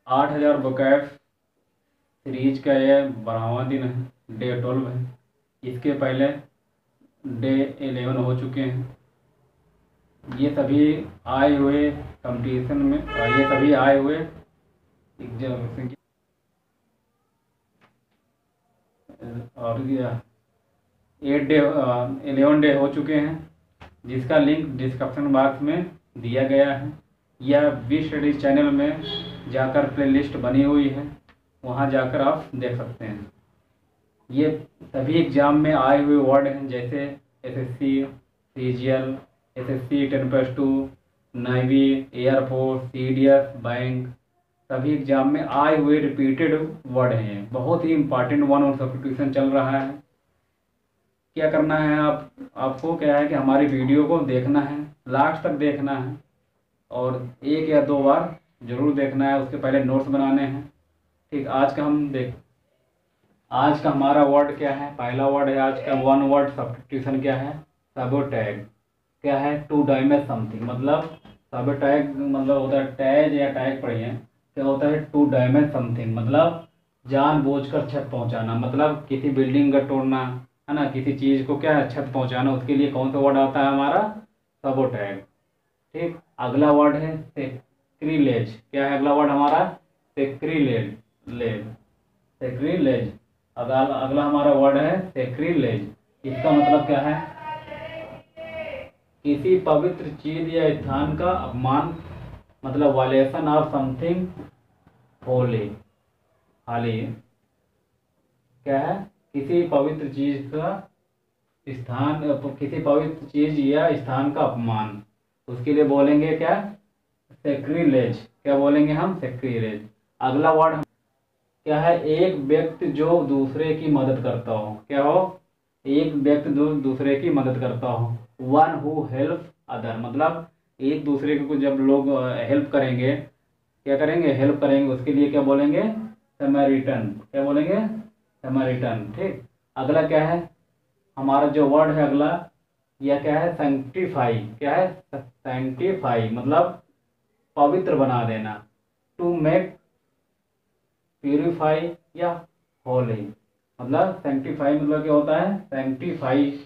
8000 बुकैफ series का ये 12वां दिन है, डे 12 है। इसके पहले डे 11 हो चुके हैं। ये सभी आए हुए कंपटीशन में, ये सभी आए हुए एग्जाम और 8 डे 11 डे हो चुके हैं, जिसका लिंक डिस्क्रिप्शन बॉक्स में दिया गया है या वी स्टडीज चैनल में जाकर प्लेलिस्ट बनी हुई है, वहाँ जाकर आप देख सकते हैं। ये सभी एग्ज़ाम में आए हुए वर्ड हैं, जैसे SSC, CGL, SSC 10+2, navy, air force, CDS, bank, सभी एग्ज़ाम में आए हुए रिपीटेड वर्ड हैं। बहुत ही इंपॉर्टेंट वन और सब्स्टिट्यूशन चल रहा है। क्या करना है आपको क्या है कि हमारी वीडियो को देखना है, लास्ट तक देखना है और 1 या 2 बार ज़रूर देखना है। उसके पहले नोट्स बनाने हैं। ठीक, आज का हमारा वर्ड क्या है? पहला वर्ड है आज का, वन वर्ड सब्स्टिट्यूशन क्या है? सबोटैग। क्या है? To damage something. मतलब सबोटैग मतलब होता है टैग या टैग पढ़िए, क्या होता है? टू डैमेज समथिंग मतलब जानबूझकर क्षत पहुंचाना, मतलब किसी बिल्डिंग का तोड़ना, है ना, किसी चीज़ को क्या है क्षत पहुंचाना, उसके लिए कौन सा वर्ड आता है हमारा? सबोटैग। ठीक, अगला वर्ड है सेक्रीलेज। क्या है अगला वर्ड हमारा? सेक्रीलेज। सेक्रीलेज। अगला हमारा वर्ड है सेक्रीलेज। इसका मतलब क्या है? किसी पवित्र चीज या स्थान का अपमान, मतलब वायलेशन ऑफ समथिंग होली। हाली क्या है? किसी पवित्र चीज का स्थान, किसी पवित्र चीज या स्थान का अपमान, उसके लिए बोलेंगे क्या? सेक्रीलेज। क्या बोलेंगे हम? सेक्रीलेज। अगला वर्ड क्या है? एक व्यक्ति जो दूसरे की मदद करता हो। क्या हो? एक व्यक्ति दूसरे की मदद करता हो। वन हु हेल्प अदर, मतलब एक दूसरे को जब लोग हेल्प करेंगे, क्या करेंगे? हेल्प करेंगे, उसके लिए क्या बोलेंगे? समैरिटन। क्या बोलेंगे? समैरिटन। ठीक, अगला क्या है हमारा जो वर्ड है अगला, यह क्या है? सैंक्टिफाई। क्या है? सैंक्टिफाई मतलब पवित्र बना देना। टू मेक प्यूरिफाई या होली, मतलब सैंक्टिफाई मतलब क्या होता है? सैंक्टिफाई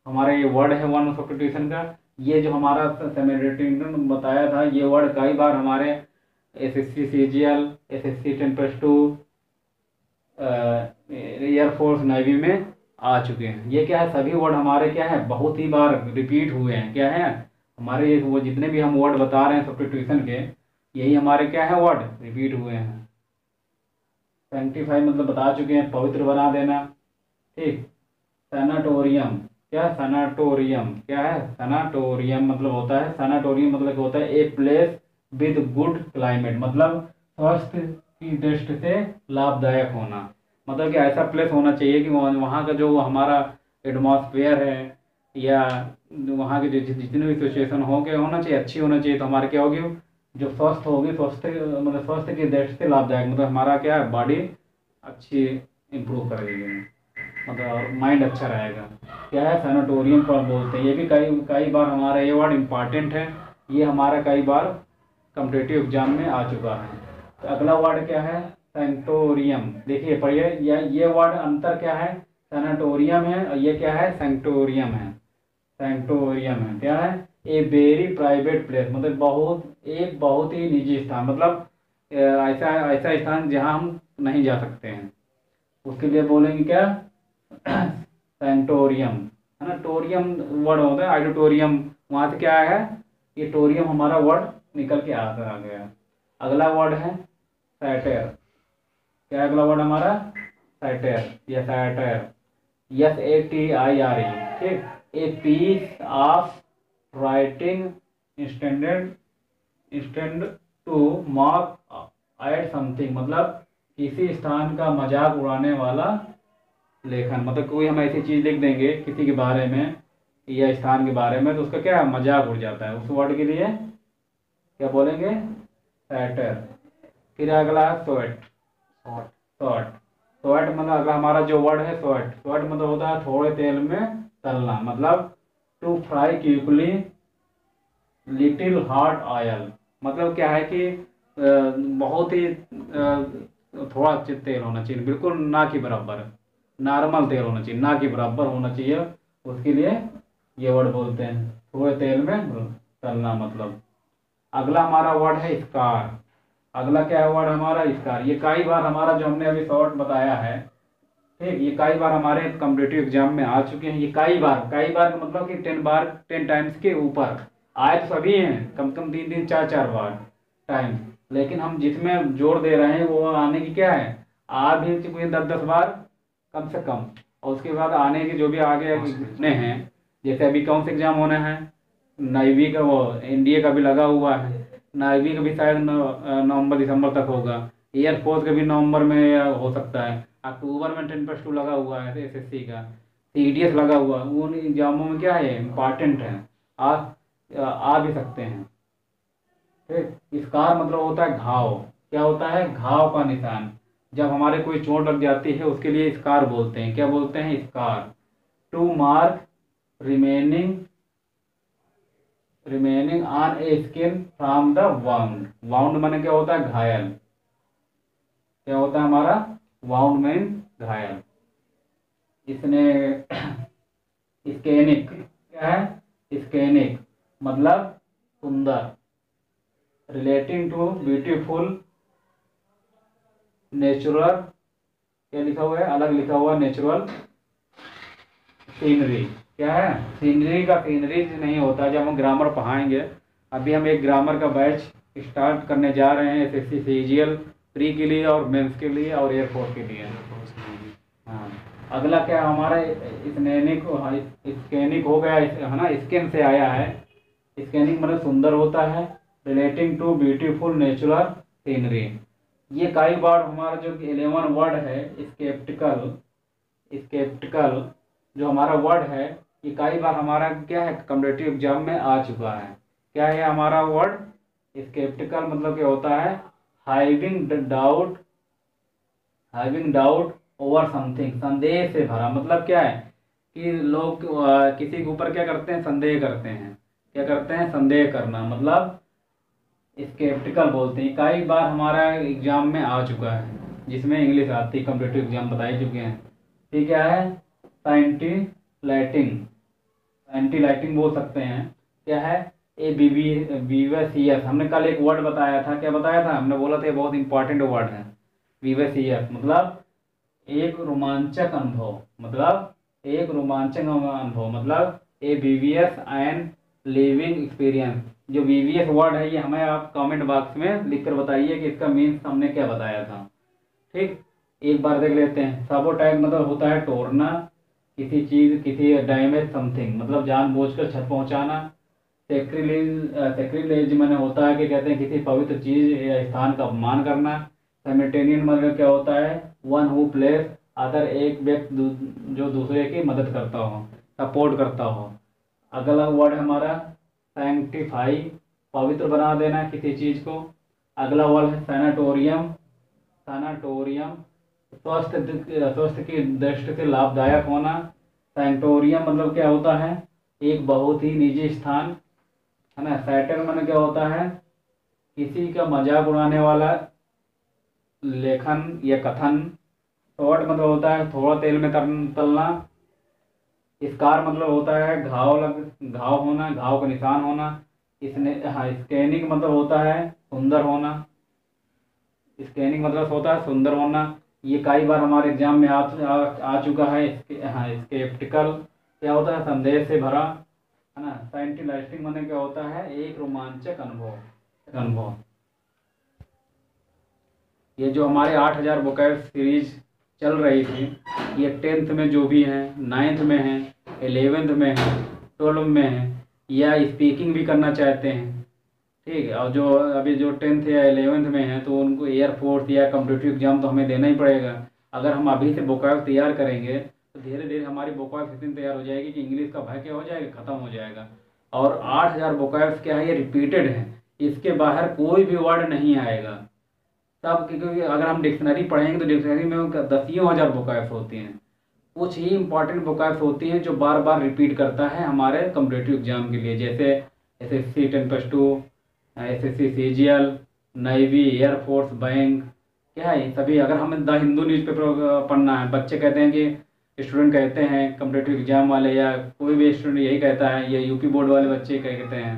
हमारा ये वर्ड है वन सब्स्टिट्यूशन का। ये जो हमारा सेमेरिटन बताया था, ये वर्ड कई बार हमारे SSC, CGL, SSC 10+2, air force, navy में आ चुके हैं। ये क्या है? सभी वर्ड हमारे क्या है? बहुत ही बार रिपीट हुए हैं। क्या है हमारे ये वो जितने भी हम वर्ड बता रहे हैं सब्स्टिट्यूशन के, यही हमारे क्या है? वर्ड रिपीट हुए हैं। सैंक्टिफाई मतलब बता चुके हैं, पवित्र बना देना। ठीक, सैनाटोरियम। क्या? सैनाटोरियम। क्या है? सैनाटोरियम मतलब होता है, सैनाटोरियम मतलब क्या होता है? A place with good climate, मतलब स्वास्थ्य की दृष्टि से लाभदायक होना। मतलब कि ऐसा प्लेस होना चाहिए कि वहाँ का जो हमारा एटमॉस्फेयर है या वहाँ के जितने भी सिचुएशन होना चाहिए, अच्छी होना चाहिए। तो हमारे क्या होगी? जो स्वस्थ होगी, स्वस्थ मतलब स्वास्थ्य की दृष्टि से लाभदायक, मतलब हमारा क्या है? बॉडी अच्छी इंप्रूव करेगी, मतलब माइंड अच्छा रहेगा। क्या है? सैनाटोरियम पर बोलते हैं। ये भी कई कई बार हमारा ये वर्ड इम्पॉर्टेंट है। ये हमारा कई बार कॉम्पिटिटिव एग्जाम में आ चुका है। तो अगला वर्ड क्या है? सेंटोरियम। देखिए पढ़िए, ये वर्ड अंतर क्या है? सैनाटोरियम है और ये क्या है? सेंटोरियम है। सेंटोरियम है क्या है? ए वेरी प्राइवेट प्लेस, मतलब बहुत ही निजी स्थान, मतलब ऐसा ऐसा स्थान जहाँ हम नहीं जा सकते हैं, उसके लिए बोलेंगे क्या? सेंटोरियम, है ना। टोरियम वर्ड होता है, ऑडिटोरियम, वहाँ से क्या है? ये टोरियम हमारा वर्ड निकल के आ गया। अगला वर्ड है सैटेर। क्या है अगला वर्ड हमारा? सैटेर या सैटेर। SATIRE। ठीक, a piece of writing instead to mock at something, मतलब किसी स्थान का मजाक उड़ाने वाला लेखन। मतलब कोई हम ऐसी चीज लिख देंगे किसी के बारे में या स्थान के बारे में, तो उसका क्या मजाक उड़ जाता है। उस वर्ड के लिए क्या बोलेंगे? सैटर। फिर अगला है सोएट। सोएट सोएट मतलब अगला हमारा जो वर्ड है सोएट। सोएट मतलब होता है थोड़े तेल में तलना, मतलब to fry quickly little hot oil. मतलब क्या है कि बहुत ही थोड़ा तेल होना चाहिए, बिल्कुल ना के बराबर, नॉर्मल तेल होना चाहिए, ना के बराबर होना चाहिए। उसके लिए ये वर्ड बोलते हैं थोड़े तेल में तलना। मतलब अगला हमारा वर्ड है स्कार। अगला क्या है वर्ड हमारा? स्कार। ये कई बार हमारा जो हमने अभी शॉर्ट बताया है, ठीक, ये कई बार हमारे कॉम्पिटिटिव एग्जाम में आ चुके हैं। ये कई बार का मतलब कि 10 बार, 10 टाइम्स के ऊपर आए तो सभी हैं, कम से कम 3 3 4 4 बार टाइम। लेकिन हम जिसमें जोर दे रहे हैं वो आने की क्या है, आ भी चुके हैं 10 10 बार कम से कम। और उसके बाद आने के जो भी आगे जितने हैं, जैसे अभी कौन से एग्जाम होने हैं, नेवी का, वो एनडीए का भी लगा हुआ है, नेवी का भी शायद नवंबर दिसंबर तक होगा, एयरफोर्स का भी नवंबर में हो सकता है, अक्टूबर में 10+2 लगा हुआ है एसएससी का, सीडीएस लगा हुआ है। उन एग्जामों में क्या है, इम्पॉर्टेंट है, आ आ भी सकते हैं। ठीक, स्कार मतलब होता है घाव। क्या होता है? घाव का निशान। जब हमारे कोई चोट लग जाती है उसके लिए स्कार बोलते हैं। क्या बोलते हैं? Scar. To mark remaining remaining on a skin from the wound. Wound माने क्या होता है? घायल। क्या होता है हमारा? वाउंड में घायल। इसने स्कैनिक। क्या है? स्कैनिक मतलब सुंदर। Relating to beautiful natural. क्या लिखा हुआ है? अलग लिखा हुआ है, नेचुरल सीनरी। क्या है? सीनरी का सीनरी नहीं होता, जब हम ग्रामर पढ़ाएंगे। अभी हम एक ग्रामर का बैच स्टार्ट करने जा रहे हैं एसएससी सीजीएल प्री के लिए और मेंस के लिए और एयरफोर्स के लिए। हाँ, अगला क्या हमारा स्कैनिक। स्कैनिक हो गया है ना, स्किन से आया है। स्कैनिक मतलब सुंदर होता है, relating to beautiful natural scenery. ये कई बार हमारा जो 11 वर्ड है स्केप्टिकल, स्केप्टिकल जो हमारा वर्ड है, ये कई बार हमारा क्या है, कॉम्पिटिटिव एग्जाम में आ चुका है। क्या है हमारा वर्ड? स्केप्टिकल मतलब क्या होता है? Having doubt, having doubt over something. संदेह से भरा मतलब क्या है कि लोग किसी के ऊपर क्या करते हैं? संदेह करते हैं। क्या करते हैं? संदेह करना मतलब स्केप्टिकल बोलते हैं। कई बार हमारा एग्जाम में आ चुका है, जिसमें इंग्लिश आती है, कॉम्पिटिटिव एग्जाम बताई चुके हैं। ठीक है, साइंटी लाइटिंग। साइंटी लाइटिंग बोल सकते हैं। क्या है? ए बी बी वीवसीएस। हमने कल एक वर्ड बताया था। क्या बताया था? हमने बोला था ये बहुत इंपॉर्टेंट वर्ड है। वीवसीएस मतलब एक रोमांचक अनुभव। मतलब एक रोमांचक अनुभव मतलब ए बीवीएस एंड लिविंग एक्सपीरियंस। जो वीवीएस वर्ड है ये हमें आप कमेंट बॉक्स में लिखकर बताइए कि इसका मीन्स हमने क्या बताया था। ठीक, एक बार देख लेते हैं। साबोटैज मतलब होता है तोड़ना किसी चीज, किसी डैमेज समथिंग मतलब जानबूझकर क्षति पहुंचाना। सेक्रिलेज मैंने होता है कि कहते हैं किसी पवित्र चीज या स्थान का अपमान करना। सेमिटेनियन मतलब क्या होता है? वन हु प्लेस अदर, एक व्यक्ति जो दूसरे की मदद करता हो, सपोर्ट करता हो। अगला वर्ड हमारा सैंक्टिफाई, पवित्र बना देना किसी चीज को। अगला वर्ड है सैनाटोरियम। सैनाटोरियम स्वास्थ्य की दृष्टि से लाभदायक होना। सैंक्टोरियम मतलब क्या होता है? एक बहुत ही निजी स्थान, है ना। सैटर मतलब क्या होता है? किसी का मजाक उड़ाने वाला लेखन या कथन। शॉर्ट मतलब होता है थोड़ा तेल में तलना। स्कार मतलब होता है घाव होना, घाव का निशान होना। इसने हाँ, स्कैनिंग मतलब होता है सुंदर होना। स्कैनिंग मतलब होता है सुंदर होना। ये कई बार हमारे एग्जाम में आ चुका है। हाँ, स्केप्टिकल क्या होता है? संदेह से भरा, है ना। साइंटिलाइस्टिंग मतलब क्या होता है? एक रोमांचक अनुभव। ये जो हमारे 8,000 वोकैब सीरीज चल रही थी, ये 10th में जो भी हैं, 9th में हैं, 11th में हैं, 12th में हैं, या स्पीकिंग भी करना चाहते हैं, ठीक है, और जो अभी जो 10th या 11th में हैं तो उनको एयरफोर्स या कॉम्पिटिटिव एग्जाम तो हमें देना ही पड़ेगा। अगर हम अभी से वोकैब तैयार करेंगे तो धीरे धीरे हमारी वोकैब इतनी तैयार हो जाएगी कि इंग्लिश का भय क्या हो जाएगा? खत्म हो जाएगा। और 8,000 वोकैब्स क्या है? ये रिपीटेड है, इसके बाहर कोई भी वर्ड नहीं आएगा तब, क्योंकि अगर हम डिक्शनरी पढ़ेंगे तो डिक्शनरी में दसियों हजार वोकैब्स होती हैं। कुछ ही इंपॉर्टेंट वोकैब्स होती हैं जो बार बार रिपीट करता है हमारे कॉम्पिटिटिव एग्जाम के लिए, जैसे SSC 10+2, SSC CGL, navy, air force, bank, क्या है ये सभी। अगर हमें द हिंदू न्यूज़पेपर पढ़ना है, बच्चे कहते हैं कि स्टूडेंट कहते हैं कम्पिटेटिव एग्जाम वाले या कोई भी स्टूडेंट यही कहता है, या यूपी बोर्ड वाले बच्चे कहते हैं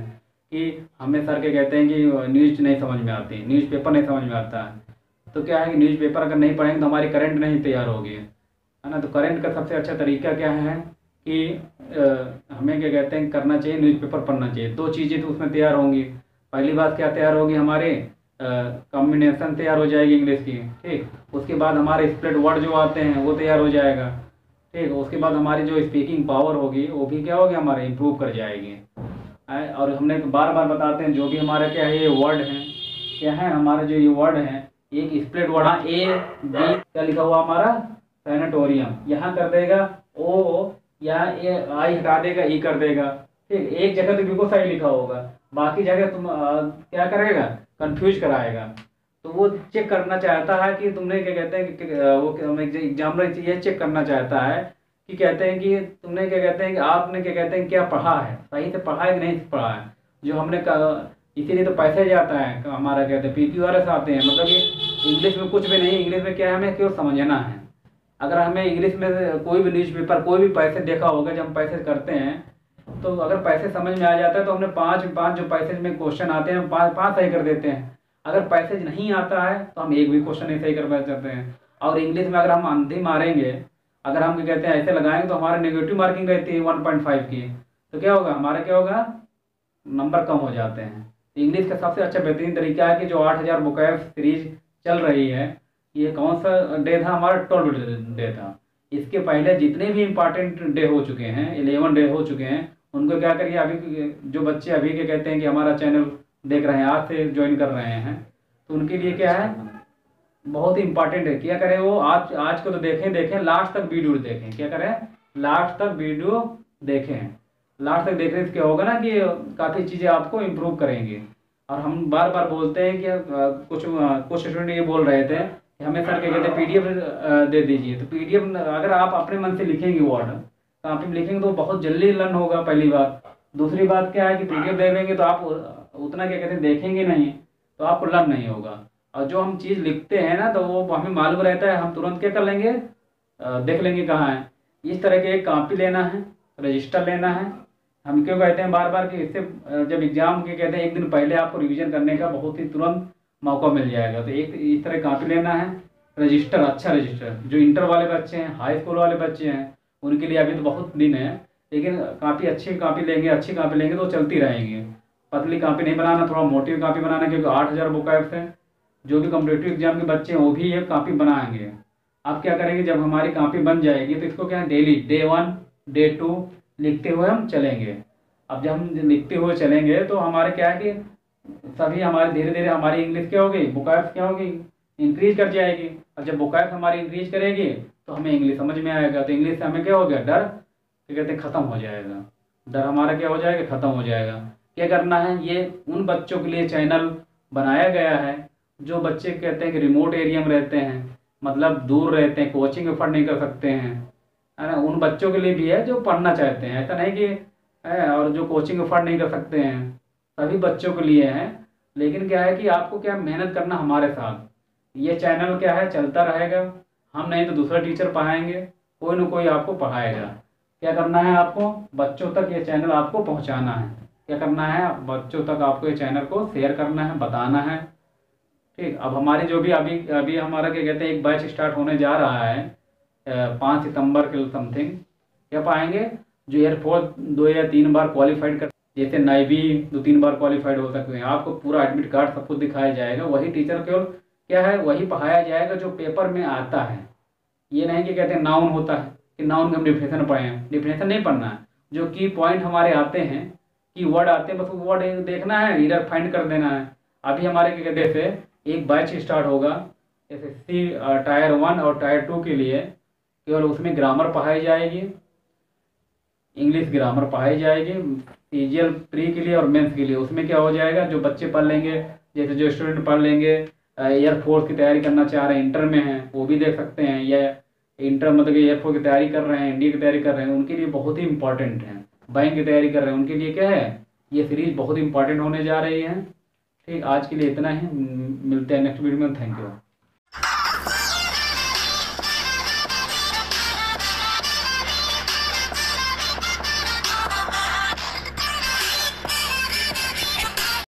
कि हमें सर के कहते हैं कि न्यूज़ नहीं समझ में आती, न्यूज़पेपर नहीं समझ में आता है। तो क्या है कि न्यूज़पेपर अगर नहीं पढ़ेंगे तो हमारी करंट नहीं तैयार होगी, है ना। तो करंट का सबसे अच्छा तरीका क्या है कि हमें क्या कहते हैं करना चाहिए, न्यूज़पेपर पढ़ना चाहिए। दो चीज़ें तो उसमें तैयार होंगी। पहली बात क्या तैयार होगी, हमारे कॉम्बिनेशन तैयार हो जाएगी इंग्लिश की, ठीक। उसके बाद हमारे स्प्लिट वर्ड जो आते हैं वो तैयार हो जाएगा, ठीक। उसके बाद हमारी जो स्पीकिंग पावर होगी वो भी क्या होगी, हमारे इम्प्रूव कर जाएगी। और हमने बार बार बताते हैं जो भी हमारा क्या है ये वर्ड है, क्या है हमारे जो ये वर्ड है, एक स्प्लिट वर्ड, हाँ ए बी क्या लिखा हुआ हमारा सैनिटोरियम, यहाँ कर देगा ओ, यहाँ ए आई हटा देगा ई कर देगा, ठीक। एक जगह तो बिल्कुल सही लिखा होगा, बाकी जगह तुम क्या करेगा, कंफ्यूज कराएगा। तो वो चेक करना चाहता है कि तुमने क्या कहते हैं कि वो एग्जामिनर ये चेक करना चाहता है कि कहते हैं कि तुमने क्या कहते हैं कि आपने क्या कहते हैं क्या पढ़ा है, सही से पढ़ा है कि नहीं पढ़ा है। जो हमने इसीलिए तो पैसे जाता है हमारा, कहते हैं PQRS आते हैं, मतलब ये इंग्लिश में कुछ भी नहीं, इंग्लिश में क्या है हमें केवल समझना है। अगर हमें इंग्लिश में कोई भी न्यूज़पेपर कोई भी पैसे देखा होगा, जब हम पैसे करते हैं तो अगर पैसे समझ में आ जाता है तो हमने पाँच जो पैसेज में क्वेश्चन आते हैं पाँच सही कर देते हैं। अगर पैसेज नहीं आता है तो हम एक भी क्वेश्चन नहीं सही कर पाते हैं। और इंग्लिश में अगर हम अंधी मारेंगे, अगर हम क्या कहते हैं ऐसे लगाएंगे तो हमारे नेगेटिव मार्किंग रहती है 1.5 की, तो क्या होगा हमारा, क्या होगा, नंबर कम हो जाते हैं। इंग्लिश का सबसे अच्छा बेहतरीन तरीका है कि जो 8000 बुकैब सीरीज चल रही है, ये कौन सा डे था हमारा, 12 डे था। इसके पहले जितने भी इम्पॉर्टेंट डे हो चुके हैं, 11 डे हो चुके हैं, उनको क्या करिए, अभी जो बच्चे अभी के कहते हैं कि हमारा चैनल देख रहे हैं, आज से ज्वाइन कर रहे हैं, तो उनके लिए क्या है बहुत ही इंपॉर्टेंट है, क्या करें वो आज को तो देखें लास्ट तक वीडियो देखें, क्या करें लास्ट तक वीडियो देखें। लास्ट तक देखने से क्या होगा ना कि काफ़ी चीज़ें आपको इम्प्रूव करेंगी। और हम बार बार बोलते हैं कि कुछ स्टूडेंट ये बोल रहे थे कि हमें सर क्या कहते हैं PDF दे दीजिए। तो PDF अगर आप अपने मन से लिखेंगे वर्ड, कॉपी में लिखेंगे तो बहुत जल्दी लर्न होगा, पहली बात। दूसरी बात क्या है कि PDF दे देंगे तो आप उतना क्या कहते हैं देखेंगे नहीं, तो आपको लर्न नहीं होगा। और जो हम चीज़ लिखते हैं ना तो वो हमें मालूम रहता है, हम तुरंत क्या कर लेंगे, देख लेंगे कहाँ है। इस तरह के एक कॉपी लेना है, रजिस्टर लेना है। हम क्यों कहते हैं बार बार कि इससे जब एग्जाम के कहते हैं एक दिन पहले आपको रिवीजन करने का बहुत ही तुरंत मौका मिल जाएगा। तो एक इस तरह कॉपी लेना है, रजिस्टर, अच्छा रजिस्टर। जो इंटर वाले बच्चे हैं, हाई स्कूल वाले बच्चे हैं, उनके लिए अभी तो बहुत दिन है, लेकिन काफ़ी अच्छी कॉपी लेंगे तो चलती रहेंगी। पतली कॉपी नहीं बनाना, थोड़ा मोटी कॉपी बनाना, क्योंकि 8000 बुक ऐप्स हैं। जो भी कॉम्पिटेटिव एग्जाम के बच्चे हैं वो भी ये कॉपी बनाएंगे। आप क्या करेंगे, जब हमारी कॉपी बन जाएगी तो इसको क्या डेली डे 1 डे 2 लिखते हुए हम चलेंगे। अब जब हम लिखते हुए चलेंगे तो हमारे क्या है कि सभी हमारे धीरे धीरे हमारी इंग्लिश क्या होगी, बुकैप्स क्या होगी, इंक्रीज कर जाएगी। और जब बुकैप्स हमारी इंक्रीज करेगी तो हमें इंग्लिश समझ में आएगा। तो इंग्लिश से हमें क्या हो गया, डर क्या कहते हैं ख़त्म हो जाएगा। डर हमारा क्या हो जाएगा, ख़त्म हो जाएगा। क्या करना है, ये उन बच्चों के लिए चैनल बनाया गया है जो बच्चे कहते हैं कि रिमोट एरिया में रहते हैं, मतलब दूर रहते हैं, कोचिंग अफोर्ड नहीं कर सकते हैं, है ना। उन बच्चों के लिए भी है जो पढ़ना चाहते हैं, ऐसा नहीं कि है, और जो कोचिंग अफोर्ड नहीं कर सकते हैं, सभी बच्चों के लिए हैं। लेकिन क्या है कि आपको क्या मेहनत करना हमारे साथ। ये चैनल क्या है चलता रहेगा, हम नहीं तो दूसरा टीचर पढ़ाएंगे, कोई ना कोई आपको पढ़ाएगा। क्या करना है, आपको बच्चों तक ये चैनल आपको पहुंचाना है। क्या करना है, बच्चों तक आपको ये चैनल को शेयर करना है, बताना है, ठीक। अब हमारी जो भी अभी अभी हमारा क्या कहते हैं एक बैच स्टार्ट होने जा रहा है 5 सितंबर के समथिंग। क्या पाएंगे, जो एयरफोर्स 2 या 3 बार क्वालिफाइड कर, जैसे नेवी 2-3 बार क्वालिफाइड हो सकते हैं, आपको पूरा एडमिट कार्ड सब कुछ दिखाया जाएगा। वही टीचर केवल क्या है वही पढ़ाया जाएगा जो पेपर में आता है। ये नहीं कि कहते हैं नाउन होता है कि नाउन में हम डिफिनेशन पढ़े हैं, डिफिनेशन नहीं पढ़ना है। जो की पॉइंट हमारे आते हैं, की वर्ड आते हैं, बस वो वर्ड देखना है, इधर फाइंड कर देना है। अभी हमारे क्या कहते हैं एक बैच स्टार्ट होगा SSC टायर 1 और टायर 2 के लिए, केवल उसमें ग्रामर पढ़ाई जाएगी, इंग्लिश ग्रामर पढ़ाई जाएगी। CGL प्री के लिए और मेंस के लिए उसमें क्या हो जाएगा, जो बच्चे पढ़ लेंगे, जैसे जो स्टूडेंट पढ़ लेंगे एयरफोर्स की तैयारी करना चाह रहे हैं, इंटर में हैं, वो भी देख सकते हैं, या इंटर मतलब कि एयरफोर्स की तैयारी कर रहे हैं, इंडिया की तैयारी कर रहे हैं, उनके लिए बहुत ही इंपॉर्टेंट है। बैंक की तैयारी कर रहे हैं उनके लिए क्या है, ये सीरीज बहुत इंपॉर्टेंट होने जा रही है, ठीक, आज के लिए इतना ही, मिलते हैं नेक्स्ट वीडियो में। Thank you.